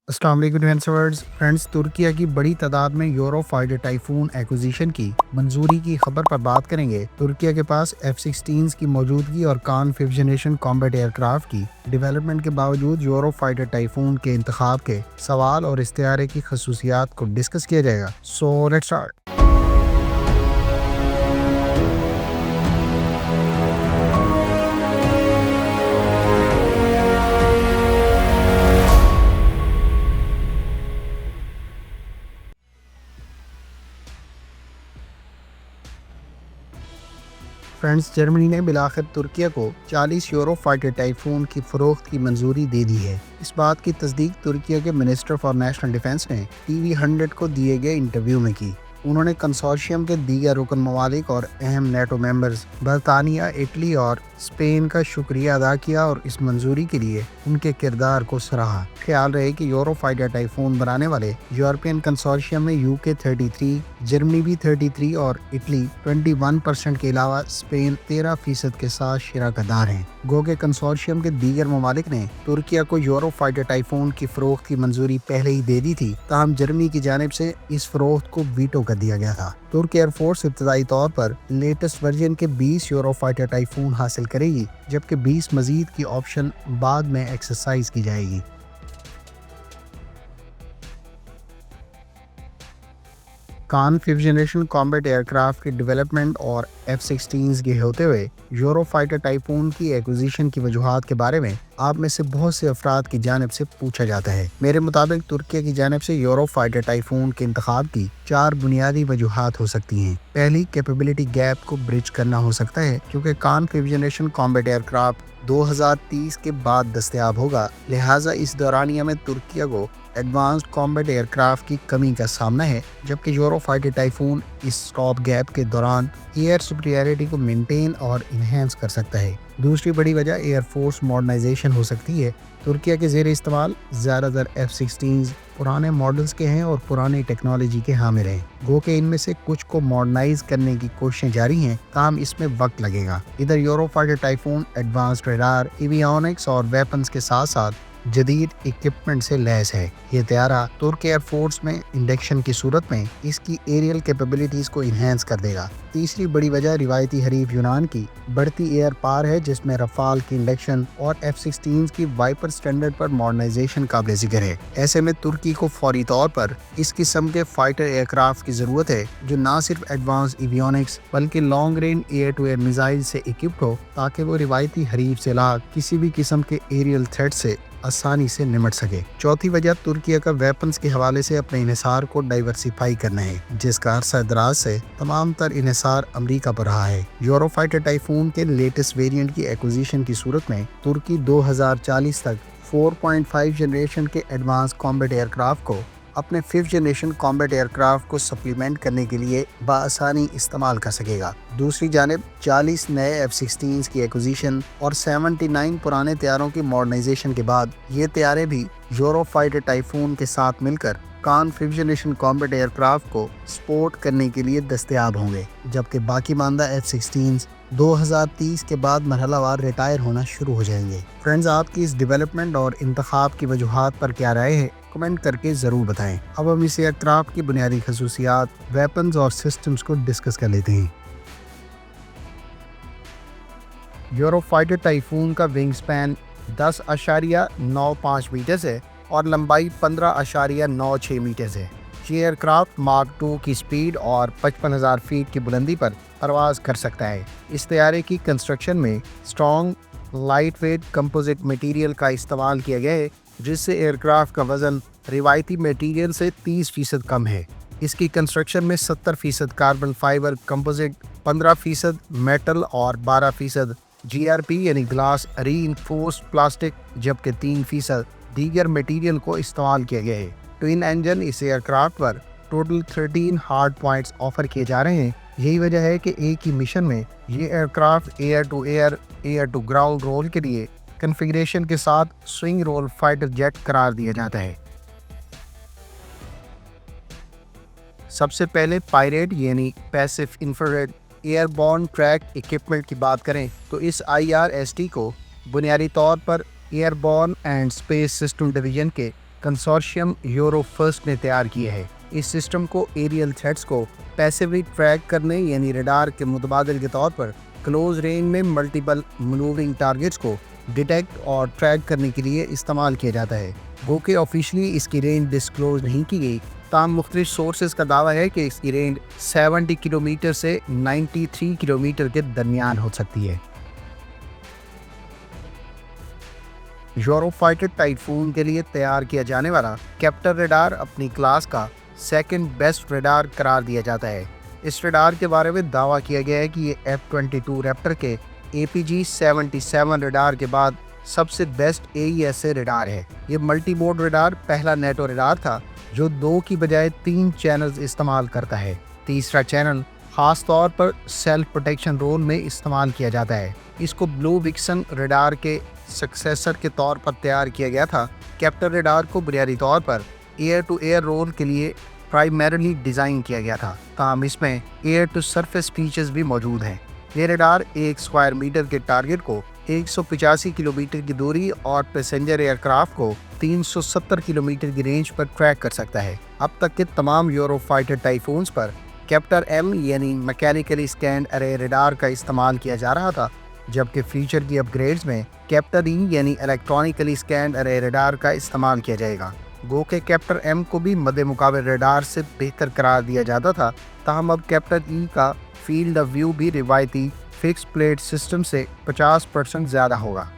अस्सलाम वालेकुम फ्रेंड्स, तुर्किया की बड़ी तादाद में यूरो फाइटर टाइफून एक्विजिशन की मंजूरी की खबर पर बात करेंगे। तुर्किया के पास F-16 की मौजूदगी और कान 5th जनरेशन कॉम्बैट एयरक्राफ्ट की डेवलपमेंट के बावजूद यूरो फाइटर टाइफून के इंतखाब के सवाल और इस तैयारे की खसूसियात को डिस्कस किया जाएगा। So let's start. Friends, Germany ने बिलाखिर तुर्किया को 40 यूरो फाइटर टाइफून की फरोख्त की मंजूरी दे दी है। इस बात की तस्दीक तुर्किया के मिनिस्टर फॉर नेशनल डिफेंस ने टीवी 100 को दिए गए इंटरव्यू में की। उन्होंने कंसोर्शियम के दीगर रुकन ममालिक और अहम नेटो मेंबर्स बरतानिया, इटली और स्पेन का शुक्रिया अदा किया और इस मंजूरी के लिए उनके किरदार को सराहा। ख्याल रहे कि यूरो फाइटर टाइफून बनाने वाले यूरोपियन कंसोर्शियम में UK 33, जर्मनी भी 33 और इटली 21% के अलावा स्पेन 13% के साथ शराकतदार हैं। गो के कंसोर्शियम के दीगर ममालिक ने तुर्किया को यूरो फाइटर टाइफून की फरोख्त की मंजूरी पहले ही दे दी थी, ताहम जर्मनी की जानिब से इस फरोख्त को वीटो कर दिया गया था। तुर्की एयरफोर्स इब्तदाई तौर पर लेटेस्ट वर्जन के 20 यूरो फाइटर टाइफून हासिल करेगी, जबकि 20 मजीद की ऑप्शन बाद में एक्सरसाइज की जाएगी। कान 5th जनरेशन कॉम्बैट एयरक्राफ्ट की डेवलपमेंट और F-16 के होते हुए यूरो फाइटर टाइफून की एक्विजिशन की वजूहात के बारे में आप में से बहुत से अफराद की जानिब से पूछा जाता है। मेरे मुताबिक तुर्की की जानिब से यूरो फाइटर टाइफून के इंतखाब की 4 बुनियादी वजूहात हो सकती हैं। पहली, कैपेबिलिटी गैप को ब्रिज करना हो सकता है, क्योंकि कान 5th जनरेशन कॉम्बैट एयरक्राफ्ट 2030 के बाद दस्तयाब होगा, लिहाजा इस दौरानिया में तुर्किया को एडवांस्ड कॉम्बैट एयरक्राफ्ट की कमी का सामना है, जबकि यूरो फाइटर टाइफून इस स्टॉप गैप के दौरान एयर सुपीरियरिटी को मेंटेन और इन्हेंस कर सकता है। दूसरी बड़ी वजह एयरफोर्स मॉडर्नाइजेशन हो सकती है। तुर्किया के ज़ेर इस्तेमाल ज़्यादातर F-16 पुराने मॉडल्स के हैं और पुरानी टेक्नोलॉजी के हामिल हैं। गो के इनमें से कुछ को मॉडर्नाइज करने की कोशिशें जारी हैं, ताहम इसमें वक्त लगेगा। इधर euro fighter typhoon advanced radar, avionics और वेपन्स के साथ साथ जदीद इक्विपमेंट से लैस है। ये तैयारा तुर्की एयरफोर्स में इंडक्शन की सूरत में इसकी एरियल कैपेबिलिटीज को इन्हेंस कर देगा। तीसरी बड़ी वजह रिवायती हरीफ यूनान की बढ़ती एयर पार है, जिसमें रफाल की इंडक्शन और F-16 की वाइपर स्टैंडर्ड पर मॉडर्नाइजेशन काबिल जिक्र है। ऐसे में तुर्की को फौरी तौर पर इस किस्म के फाइटर एयरक्राफ्ट की जरूरत है, जो न सिर्फ एडवांस एवियोनिक्स बल्कि long range air to air missile से इक्विप्ड हो, ताकि वो रिवायती हरीफ से ला किसी भी किस्म के एरियल थ्रेट से आसानी से निमट सके। चौथी वजह तुर्किया का वेपन्स के हवाले से अपने इन्हिसार को डाइवर्सिफाई करना है, जिसका अरसा दराज से तमाम तर इन्हिसार अमरीका पर रहा है। यूरो फाइटर टाइफून के लेटेस्ट वेरिएंट की एक्विजिशन की सूरत में तुर्की 2040 तक 4.5 जनरेशन के एडवांस कॉम्बैट एयरक्राफ्ट को अपने 5th जनरेशन कॉम्बैट एयरक्राफ्ट को सप्लीमेंट करने के लिए बआसानी इस्तेमाल कर सकेगा। दूसरी जानिब 40 नए F-16 की एक्विजिशन और 79 पुराने तैयारों की मॉडर्नाइजेशन के बाद ये तैयारे भी यूरो फाइटर टाइफून के साथ मिलकर कान 5th जनरेशन कॉम्बैट एयरक्राफ्ट को सपोर्ट करने के लिए दस्तयाब होंगे, जबकि बाकी मानदा F-16 2030 के बाद मरहलावार रिटायर होना शुरू हो जाएंगे। फ्रेंड्स, आपकी इस डेवलपमेंट और इंतखाब की वजूहात पर क्या राय है, कमेंट करके ज़रूर बताएं। अब हम इस एयरक्राफ्ट की बुनियादी खसूसियात, वेपन्स और सिस्टम्स को डिस्कस कर लेते हैं। यूरो फाइटर टाइफून का विंग स्पैन 10.95 मीटर्स है और लंबाई 15.96 मीटर्स है। ये एयरक्राफ्ट मार्क 2 की स्पीड और 55,000 फीट की बुलंदी पर परवाज़ कर सकता है। इस तैयारे की कंस्ट्रक्शन में strong light weight composite material का इस्तेमाल किया गया है, जिससे एयरक्राफ्ट का वज़न रिवायती मटेरियल से 30% कम है। इसकी कंस्ट्रक्शन में 70% कार्बन फाइबर कंपोजिट, 15% मेटल और 12% GRP यानी ग्लास रीइंफोर्स्ड प्लास्टिक, जबकि 3% दीगर मटेरियल को इस्तेमाल किया गया है। ट्विन इंजन इस एयरक्राफ्ट पर टोटल 13 हार्ड पॉइंट्स ऑफर किए जा रहे हैं। यही वजह है कि एक ही मिशन में ये aircraft air to ground role के लिए कॉन्फ़िगरेशन के साथ स्विंग रोल फाइटर जेट करार दिया जाता है। सबसे पहले पायरेट यानी passive infrared airborne track equipment की बात करें तो इस IRST को बुनियादी तौर पर airborne and space system division के कंसोर्शियम यूरो फर्स्ट ने तैयार किया है। इस सिस्टम को एरियल थ्रेट्स को पैसिवली ट्रैक करने यानी रडार के मुतबादिल के तौर पर क्लोज रेंज में मल्टीपल मूविंग टारगेट्स को डिटेक्ट और ट्रैक करने के लिए इस्तेमाल किया जाता है। वो कि ऑफिशियली इसकी रेंज डिस्क्लोज नहीं की गई, ताहम मुख्तलिफ सोर्सेज का दावा है कि इसकी रेंज 70 किलोमीटर से 93 किलोमीटर के दरमियान हो सकती है। यूरोफाइटर टाइफून के लिए तैयार किया जाने वाला कैप्टर रडार अपनी क्लास का सेकंड बेस्ट रडार करार दिया जाता है। इस रडार के बारे में दावा किया गया है कि ये F-22 रैप्टर के APG-77 रडार के बाद सबसे बेस्ट AESA रडार है। ये मल्टी मोड रडार पहला नेटो रडार था जो 2 की बजाय 3 चैनल्स इस्तेमाल करता है। तीसरा चैनल खास तौर पर सेल्फ प्रोटेक्शन रोल में इस्तेमाल किया जाता है। इसको ब्लू विक्सन रडार के सक्सेसर के तौर पर तैयार किया गया था। कैप्टर रडार को बुनियादी तौर पर एयर टू एयर रोल के लिए प्राइमरीली डिज़ाइन किया गया था, ताहम इसमें एयर टू सरफेस फीचर्स भी मौजूद हैं। ये रडार 1 स्क्वायर मीटर के टारगेट को 185 किलोमीटर की दूरी और पैसेंजर एयरक्राफ्ट को 370 किलोमीटर की रेंज पर ट्रैक कर सकता है। अब तक के तमाम यूरोफाइटर टाइफून्स पर कैप्टर M यानी मैकेनिकली स्कैंड अरे रडार का इस्तेमाल किया जा रहा था, जबकि फीचर की अपग्रेड्स में कैप्टर E यानी इलेक्ट्रॉनिकली स्कैंड अरे रडार का इस्तेमाल किया जाएगा। गो के कैप्टर M को भी मद्दे मुकाबले रडार से बेहतर करार दिया जाता था, ताहम अब कैप्टर E का फील्ड ऑफ व्यू भी रिवायती फिक्स प्लेट सिस्टम से 50% ज़्यादा होगा।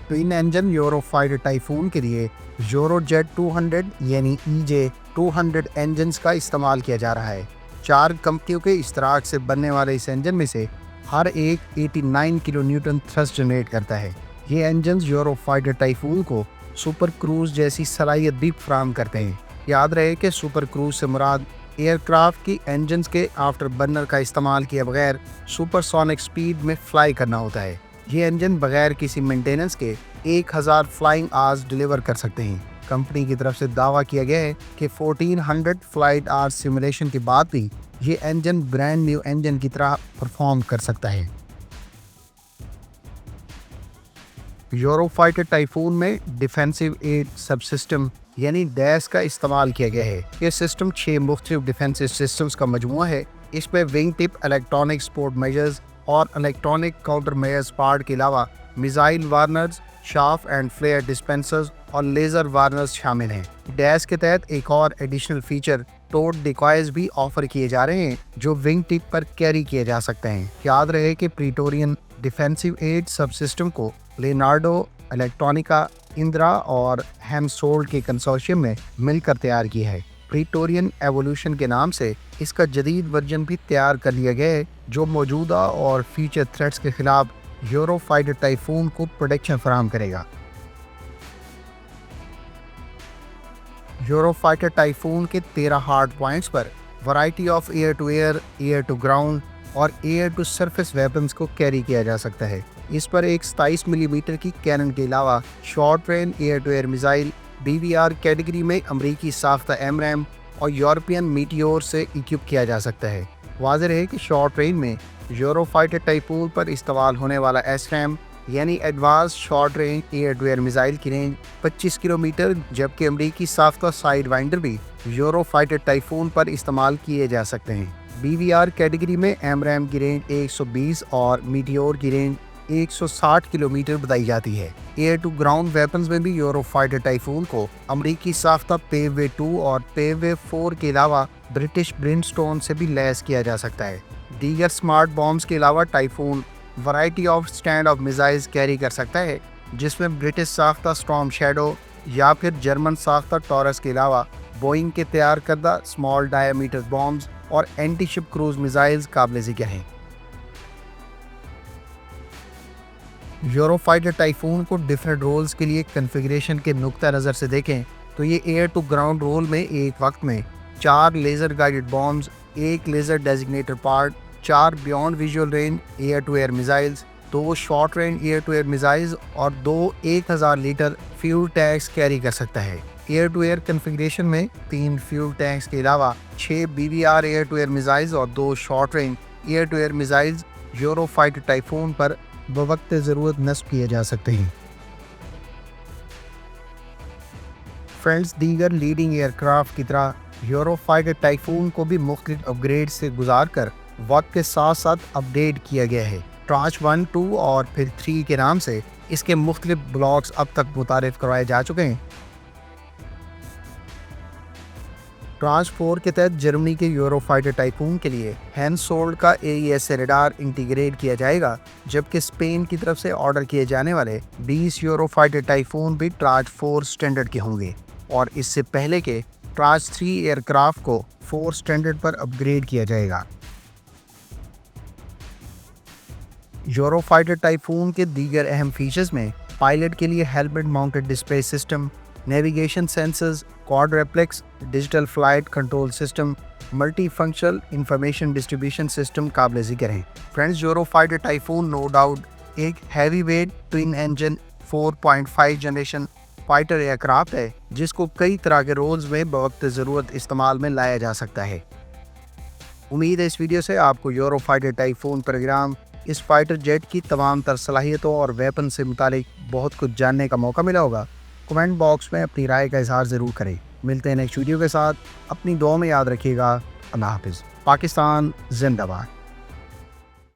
ट्विन इंजन यूरोफाइटर टाइफून के लिए यूरोजेट 200 यानी EJ200 इंजन्स का इस्तेमाल किया जा रहा है। 4 कंपनियों के इश्तराक से बनने वाले इस इंजन में से हर एक 89 किलो न्यूटन थ्रस्ट जनरेट करता है। ये इंजन यूरोफाइटर टाइफून को सुपर क्रूज जैसी सलाहियत भी फराहम करते हैं। याद रहे कि सुपर क्रूज से मुराद एयरक्राफ्ट की इंजन्स के आफ्टर बर्नर का इस्तेमाल किए बगैर सुपरसोनिक स्पीड में फ्लाई करना होता है। ये इंजन बगैर किसी मेंटेनेंस के 1000 फ्लाइंग आवर्स डिलीवर कर सकते हैं। कंपनी की तरफ से दावा किया गया है कि 1400 फ्लाइट आवर्स सिमुलेशन के बाद भी ये इंजन ब्रांड न्यू इंजन की तरह परफॉर्म कर सकता है। यूरोफाइटर टाइफून में डिफेंसिव एड सब सिस्टम यानी डैश का इस्तेमाल किया गया है। ये सिस्टम 6 मुख्तलिफ डिफेंसिव सिस्टम्स का मजमूआ है। इसमें wing tip electronic support measures और इलेक्ट्रॉनिक काउंटर मेजर्स पार्ट के अलावा missile warners, sharp and flare dispensers और लेज़र वार्नर्स शामिल हैं। डैश के तहत एक और एडिशनल फीचर टोट डिकॉयज भी ऑफर किए जा रहे हैं जो विंग टिप पर कैरी किए जा सकते हैं। याद रहे कि प्रीटोरियन डिफेंसिव एड सब सिस्टम को लियोनार्डो, इलेक्ट्रॉनिका, इंद्रा और हेमसोल्ड के कंसोर्शियम में मिलकर तैयार की है। प्रीटोरियन एवोल्यूशन के नाम से इसका जदीद वर्जन भी तैयार कर लिया गया है जो मौजूदा और फ्यूचर थ्रेट्स के खिलाफ यूरोफाइटर टाइफून को प्रोटेक्शन फराहम करेगा। यूरोफाइटर टाइफून के 13 हार्ड पॉइंट्स पर variety of air to air, air to ground और एयर टू सरफेस वेपन्स को कैरी किया जा सकता है। इस पर एक 27 मिलीमीटर की कैनन के अलावा short range air to air missile BVR category में अमरीकी साख्ता AMRAAM और यूरोपियन मीटियोर से इक्विप किया जा सकता है। वाज़ेह है कि शॉर्ट रेंज में यूरोफाइटर टाइफून पर इस्तेमाल होने वाला SRAM यानी advance short range air to air missile की रेंज 25 किलोमीटर, जबकि अमरीकी साख्ता साइड वाइंडर भी यूरोफाइटर टाइफून पर इस्तेमाल किए जा सकते हैं। BVR कैटेगरी में AMRAAM की रेंज 120 और मीटियोर की रेंज 160 किलोमीटर बताई जाती है। एयर टू ग्राउंड वेपन्स में भी यूरोफाइटर टाइफून को अमरीकी साख्ता पेवे 2 और पेवे 4 के अलावा ब्रिटिश ब्रिमस्टोन से भी लैस किया जा सकता है। दीगर स्मार्ट बॉम्ब्स के अलावा typhoon variety of stand of missiles carry कर सकता है, जिसमें ब्रिटिश साख्ता स्टॉर्म शैडो या फिर जर्मन साख्ता टॉरस के अलावा बोइंग के तैयार करदा स्मॉल डायमीटर बॉम्ब्स और एंटी शिप क्रूज मिसाइल्स काबिल ज़िक्र हैं। यूरोफाइटर टाइफून को डिफरेंट रोल्स के लिए कन्फिगरेशन के नुक्ता नज़र से देखें तो ये एयर टू ग्राउंड रोल में एक वक्त में 4 laser guided bombs, 1 laser designator part, 4 beyond visual range air to air missiles, 2 short range air to air missiles और 2 1000 लीटर फ्यूल टैंक्स कैरी कर सकता है। एयर टू एयर कन्फिगरेशन में 3 fuel tanks के अलावा 6 BVR air to air missiles और 2 short range air to air missiles Eurofighter Typhoon पर बवक्त ज़रूरत नस्ब किए जा सकते हैं। فرینڈز، دیگر لیڈنگ ایئر کرافٹ کی طرح یورو فائٹر ٹائفون کو بھی مختلف اپ گریڈ سے گزار کر وقت کے ساتھ ساتھ اپ ڈیٹ کیا گیا ہے۔ ٹرانچ 1، 2 اور پھر 3 کے نام سے اس کے مختلف بلاکس اب تک متعارف کروائے جا چکے ہیں۔ ٹرانچ 4 کے تحت جرمنی کے یورو فائٹر ٹائفون کے لیے ہینسولڈ کا AESA ریڈار انٹیگریٹ کیا جائے گا، جبکہ اسپین کی طرف سے آرڈر کیے جانے والے 20 یورو فائٹر ٹائفون بھی ٹرانچ 4 سٹینڈرڈ کے ہوں گے، اور اس سے پہلے کہ ٹرانچ 3 ایئر کرافٹ کو 4 سٹینڈرڈ پر اپ گریڈ کیا جائے گا۔ یورو فائٹر ٹائفون کے دیگر اہم فیچرز میں پائلٹ کے لیے helmet mounted display system, navigation sensors, کوڈ ریپلیکس، digital flight control system, multi functional information distribution system قابل ذکر ہیں۔ Friends, Eurofighter Typhoon no doubt ایک heavy weight twin engine 4.5 generation fighter aircraft ہے، جس کو کئی طرح کے رولز میں بوقت ضرورت استعمال میں لایا جا سکتا ہے۔ امید ہے اس ویڈیو سے آپ کو یورو فائٹر ٹائفون پروگرام، اس فائٹر جیٹ کی تمام تر صلاحیتوں اور ویپن سے متعلق بہت کچھ جاننے کا موقع ملا ہوگا۔ کمنٹ باکس میں اپنی رائے کا اظہار ضرور کریں۔ ملتے ہیں نیکسٹ ویڈیو کے ساتھ، اپنی دعاؤں میں یاد رکھیے گا۔ اللہ حافظ۔ پاکستان زندہ باد۔